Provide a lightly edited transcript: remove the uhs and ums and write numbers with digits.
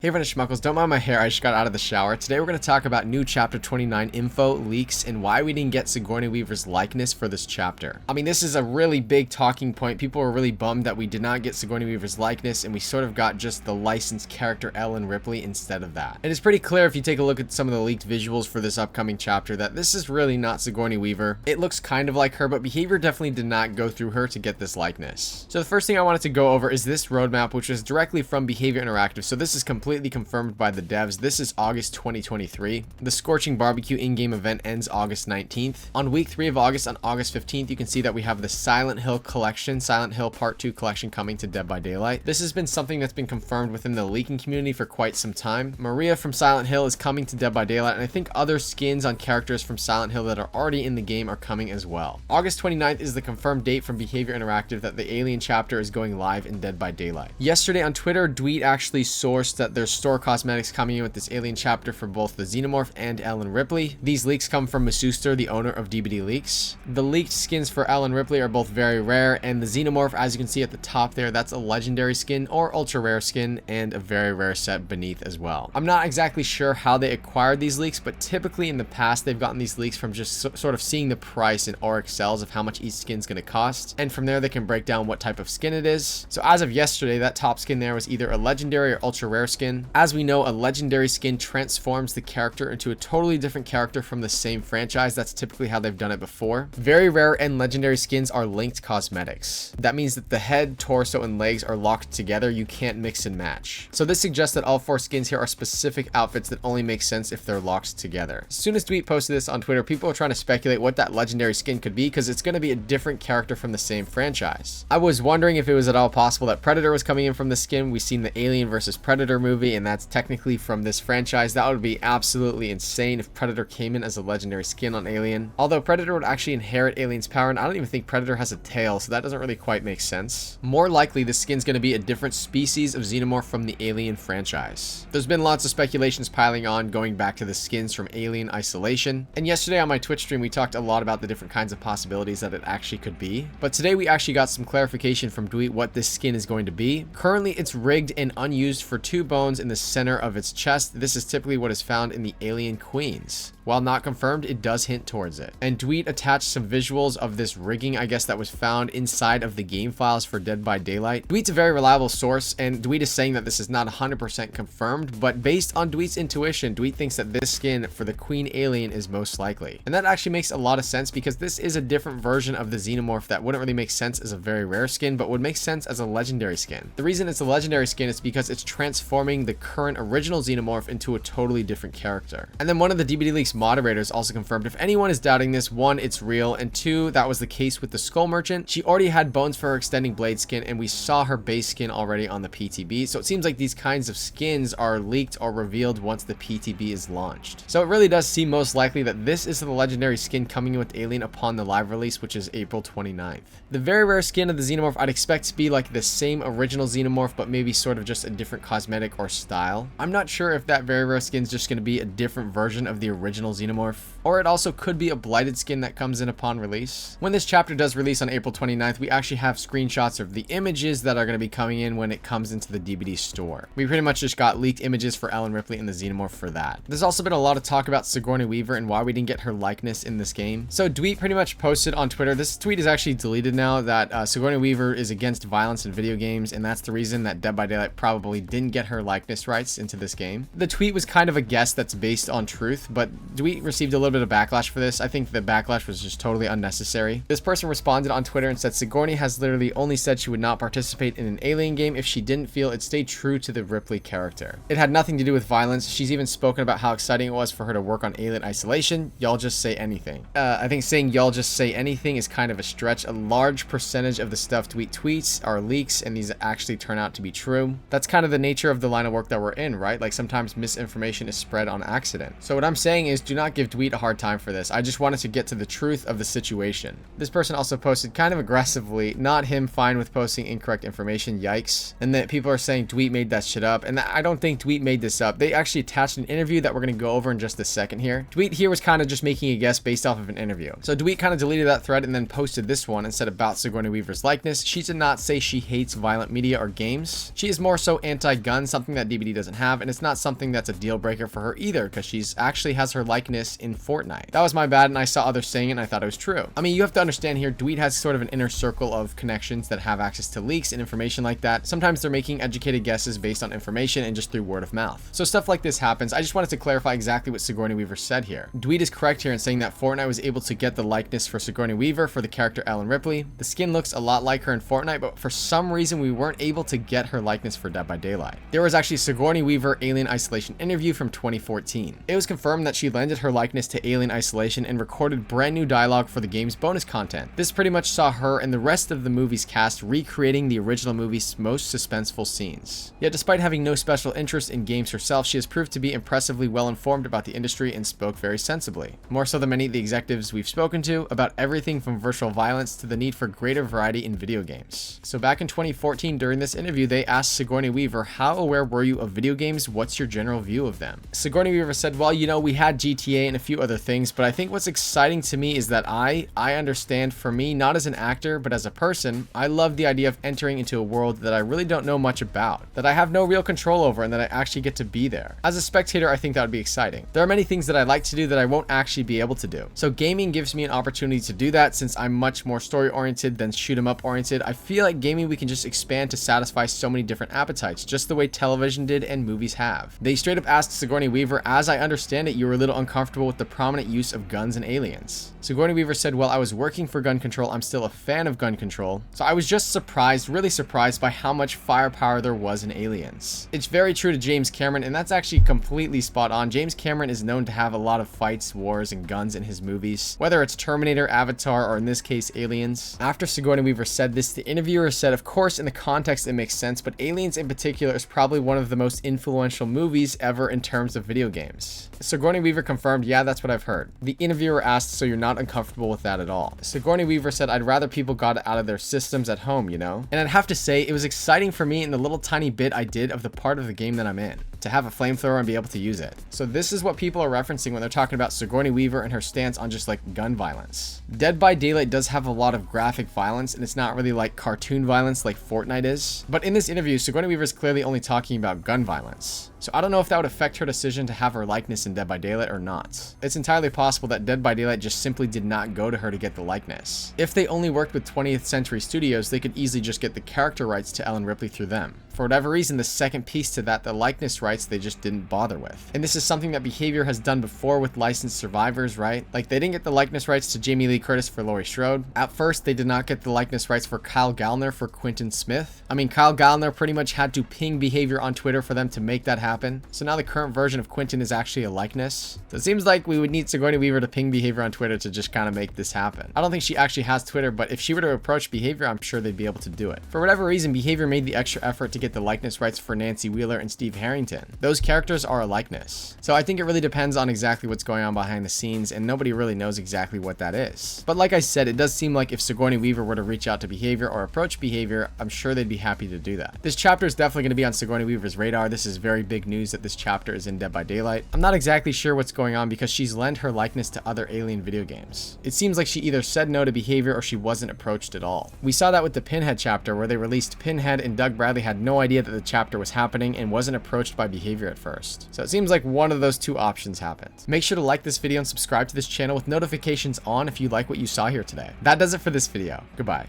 Hey everyone, it's Schmuckles. Don't mind my hair, I just got out of the shower. Today we're going to talk about new chapter 29 info, leaks, and why we didn't get Sigourney Weaver's likeness for this chapter. I mean, this is a really big talking point. People were really bummed that we did not get Sigourney Weaver's likeness and we sort of got just the licensed character Ellen Ripley instead of that. And it's pretty clear if you take a look at some of the leaked visuals for this upcoming chapter that this is really not Sigourney Weaver. It looks kind of like her, but behavior definitely did not go through her to get this likeness. So the first thing I wanted to go over is this roadmap, which is directly from Behavior Interactive. So this is completely confirmed by the devs. This is August 2023. The Scorching Barbecue in-game event ends August 19th. On week 3 of August, on August 15th, you can see that we have the Silent Hill collection, Silent Hill Part 2 collection coming to Dead by Daylight. This has been something that's been confirmed within the leaking community for quite some time. Maria from Silent Hill is coming to Dead by Daylight, and I think other skins on characters from Silent Hill that are already in the game are coming as well. August 29th is the confirmed date from Behavior Interactive that the Alien chapter is going live in Dead by Daylight. Yesterday on Twitter, Dweet actually sourced that there's store cosmetics coming in with this Alien chapter for both the Xenomorph and Ellen Ripley. These leaks come from Masuster, the owner of DBD Leaks. The leaked skins for Ellen Ripley are both very rare, and the Xenomorph, as you can see at the top there, that's a legendary skin or ultra rare skin, and a very rare set beneath as well. I'm not exactly sure how they acquired these leaks, but typically in the past they've gotten these leaks from just sort of seeing the price in Auric cells of how much each skin's going to cost, and from there they can break down what type of skin it is. So as of yesterday, that top skin there was either a legendary or ultra rare skin. As we know, a legendary skin transforms the character into a totally different character from the same franchise. That's typically how they've done it before. Very rare and legendary skins are linked cosmetics. That means that the head, torso, and legs are locked together. You can't mix and match. So this suggests that all 4 skins here are specific outfits that only make sense if they're locked together. As soon as Dweet posted this on Twitter, people are trying to speculate what that legendary skin could be because it's going to be a different character from the same franchise. I was wondering if it was at all possible that Predator was coming in from the skin. We've seen the Alien vs. Predator movie, and that's technically from this franchise. That would be absolutely insane if Predator came in as a legendary skin on Alien. Although Predator would actually inherit Alien's power, and I don't even think Predator has a tail, so that doesn't really quite make sense. More likely, this skin's going to be a different species of Xenomorph from the Alien franchise. There's been lots of speculations piling on going back to the skins from Alien Isolation, and yesterday on my Twitch stream we talked a lot about the different kinds of possibilities that it actually could be. But today we actually got some clarification from Dweet what this skin is going to be. Currently, it's rigged and unused for 2 bones in the center of its chest. This is typically what is found in the Alien Queens. While not confirmed, it does hint towards it. And Dweet attached some visuals of this rigging, I guess, that was found inside of the game files for Dead by Daylight. Dweet's a very reliable source, and Dweet is saying that this is not 100% confirmed, but based on Dweet's intuition, Dweet thinks that this skin for the Queen Alien is most likely. And that actually makes a lot of sense because this is a different version of the Xenomorph that wouldn't really make sense as a very rare skin, but would make sense as a legendary skin. The reason it's a legendary skin is because it's transforming the current original Xenomorph into a totally different character. And then one of the DBD Leaks moderators also confirmed if anyone is doubting this, 1, it's real, and 2, that was the case with the Skull Merchant. She already had bones for her extending blade skin, and we saw her base skin already on the PTB, so it seems like these kinds of skins are leaked or revealed once the PTB is launched. So it really does seem most likely that this is the legendary skin coming in with Alien upon the live release, which is April 29th. The very rare skin of the Xenomorph I'd expect to be like the same original Xenomorph, but maybe sort of just a different cosmetic or style. I'm not sure if that very rare skin is just going to be a different version of the original Xenomorph, or it also could be a blighted skin that comes in upon release. When this chapter does release on April 29th, we actually have screenshots of the images that are going to be coming in when it comes into the DBD store. We pretty much just got leaked images for Ellen Ripley and the Xenomorph for that. There's also been a lot of talk about Sigourney Weaver and why we didn't get her likeness in this game. So Dweet pretty much posted on Twitter, this tweet is actually deleted now, that Sigourney Weaver is against violence in video games, and that's the reason that Dead by Daylight probably didn't get her likeness rights into this game. The tweet was kind of a guess that's based on truth, but Dweet received a little bit of backlash for this. I think the backlash was just totally unnecessary. This person responded on Twitter and said Sigourney has literally only said she would not participate in an Alien game if she didn't feel it stayed true to the Ripley character. It had nothing to do with violence. She's even spoken about how exciting it was for her to work on Alien Isolation. Y'all just say anything. I think saying y'all just say anything is kind of a stretch. A large percentage of the stuff Dweet tweets are leaks, and these actually turn out to be true. That's kind of the nature of the line of work that we're in, right? Like sometimes misinformation is spread on accident. So what I'm saying is Anyways, do not give Dweet a hard time for this. I just wanted to get to the truth of the situation. This person also posted kind of aggressively, not him fine with posting incorrect information, yikes. And that people are saying Dweet made that shit up, and I don't think Dweet made this up. They actually attached an interview that we're going to go over in just a second here. Dweet here was kind of just making a guess based off of an interview. So Dweet kind of deleted that thread and then posted this one and said about Sigourney Weaver's likeness. She did not say she hates violent media or games. She is more so anti-gun, something that DBD doesn't have, and it's not something that's a deal breaker for her either, because she's actually has her likeness in Fortnite. That was my bad, and I saw others saying it and I thought it was true. I mean, you have to understand here, Dweet has sort of an inner circle of connections that have access to leaks and information like that. Sometimes they're making educated guesses based on information and just through word of mouth. So stuff like this happens. I just wanted to clarify exactly what Sigourney Weaver said here. Dweet is correct here in saying that Fortnite was able to get the likeness for Sigourney Weaver for the character Ellen Ripley. The skin looks a lot like her in Fortnite, but for some reason we weren't able to get her likeness for Dead by Daylight. There was actually a Sigourney Weaver Alien Isolation interview from 2014. It was confirmed that she lended her likeness to Alien Isolation and recorded brand new dialogue for the game's bonus content. This pretty much saw her and the rest of the movie's cast recreating the original movie's most suspenseful scenes. Yet despite having no special interest in games herself, she has proved to be impressively well informed about the industry and spoke very sensibly. More so than many of the executives we've spoken to about everything from virtual violence to the need for greater variety in video games. So back in 2014 during this interview, they asked Sigourney Weaver, how aware were you of video games? What's your general view of them? Sigourney Weaver said, well, you know, we had GTA and a few other things, but I think what's exciting to me is that I understand, for me, not as an actor, but as a person, I love the idea of entering into a world that I really don't know much about, that I have no real control over, and that I actually get to be there. As a spectator, I think that would be exciting. There are many things that I like to do that I won't actually be able to do. So gaming gives me an opportunity to do that since I'm much more story oriented than shoot 'em up oriented. I feel like gaming we can just expand to satisfy so many different appetites, just the way television did and movies have. They straight up asked Sigourney Weaver, as I understand it, you were a little uncomfortable with the prominent use of guns and aliens. Sigourney Weaver said, well, I was working for gun control. I'm still a fan of gun control. So I was just surprised, really surprised by how much firepower there was in Aliens. It's very true to James Cameron, and that's actually completely spot on. James Cameron is known to have a lot of fights, wars, and guns in his movies, whether it's Terminator, Avatar, or in this case, Aliens. After Sigourney Weaver said this, the interviewer said, of course, in the context it makes sense, but Aliens in particular is probably one of the most influential movies ever in terms of video games. Sigourney Weaver confirmed, yeah, that's what I've heard. The interviewer asked, so you're not uncomfortable with that at all? Sigourney Weaver said, I'd rather people got it out of their systems at home, you know? And I'd have to say, it was exciting for me in the little tiny bit I did of the part of the game that I'm in, to have a flamethrower and be able to use it. So this is what people are referencing when they're talking about Sigourney Weaver and her stance on just like gun violence. Dead by Daylight does have a lot of graphic violence, and it's not really like cartoon violence like Fortnite is. But in this interview, Sigourney Weaver is clearly only talking about gun violence. So I don't know if that would affect her decision to have her likeness in Dead by Daylight or not. It's entirely possible that Dead by Daylight just simply did not go to her to get the likeness. If they only worked with 20th Century Studios, they could easily just get the character rights to Ellen Ripley through them. For whatever reason, the second piece to that, the likeness rights, they just didn't bother with. And this is something that Behavior has done before with licensed survivors, right? Like, they didn't get the likeness rights to Jamie Lee Curtis for Laurie Strode. At first, they did not get the likeness rights for Kyle Gallner for Quentin Smith. I mean, Kyle Gallner pretty much had to ping Behavior on Twitter for them to make that happen. So now the current version of Quentin is actually a likeness. So it seems like we would need Sigourney Weaver to ping Behavior on Twitter to just kind of make this happen. I don't think she actually has Twitter, but if she were to approach Behavior, I'm sure they'd be able to do it. For whatever reason, Behavior made the extra effort to get the likeness rights for Nancy Wheeler and Steve Harrington. Those characters are a likeness. So I think it really depends on exactly what's going on behind the scenes, and nobody really knows exactly what that is. But like I said, it does seem like if Sigourney Weaver were to reach out to Behavior or approach Behavior, I'm sure they'd be happy to do that. This chapter is definitely going to be on Sigourney Weaver's radar. This is very big news that this chapter is in Dead by Daylight. I'm not exactly sure what's going on because she's lent her likeness to other Alien video games. It seems like she either said no to Behavior or she wasn't approached at all. We saw that with the Pinhead chapter where they released Pinhead and Doug Bradley had no idea that the chapter was happening and wasn't approached by Behavior at first. So it seems like one of those two options happened. Make sure to like this video and subscribe to this channel with notifications on if you like what you saw here today. That does it for this video. Goodbye.